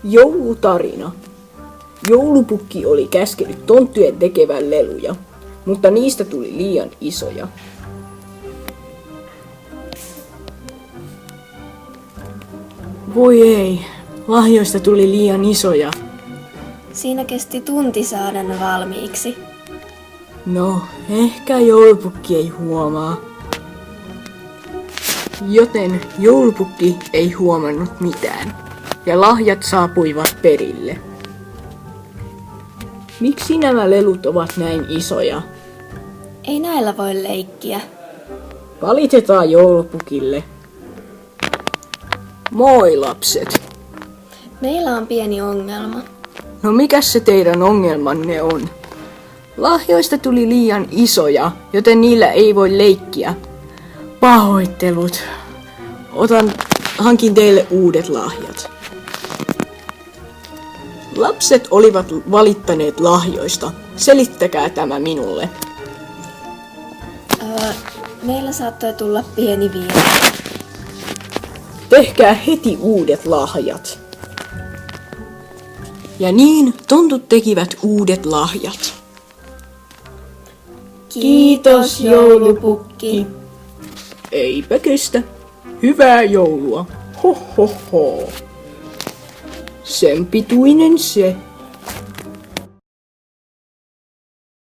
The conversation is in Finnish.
Joulutarina. Joulupukki oli käskenyt tonttujen tekevän leluja, mutta niistä tuli liian isoja. Voi ei, lahjoista tuli liian isoja. Siinä kesti tunti saada ne valmiiksi. No, ehkä joulupukki ei huomaa. Joten joulupukki ei huomannut mitään, ja lahjat saapuivat perille. Miksi nämä lelut ovat näin isoja? Ei näillä voi leikkiä. Valitetaan joulupukille. Moi lapset. Meillä on pieni ongelma. No mikäs se teidän ongelmanne on? Lahjoista tuli liian isoja, joten niillä ei voi leikkiä. Pahoittelut. Hankin teille uudet lahjat. Lapset olivat valittaneet lahjoista. Selittäkää tämä minulle. Meillä saattoi tulla pieni virhe. Tehkää heti uudet lahjat. Ja niin tontut tekivät uudet lahjat. Kiitos joulupukki. Eipä kestä. Hyvää joulua. Ho ho ho. Sen pituinen se.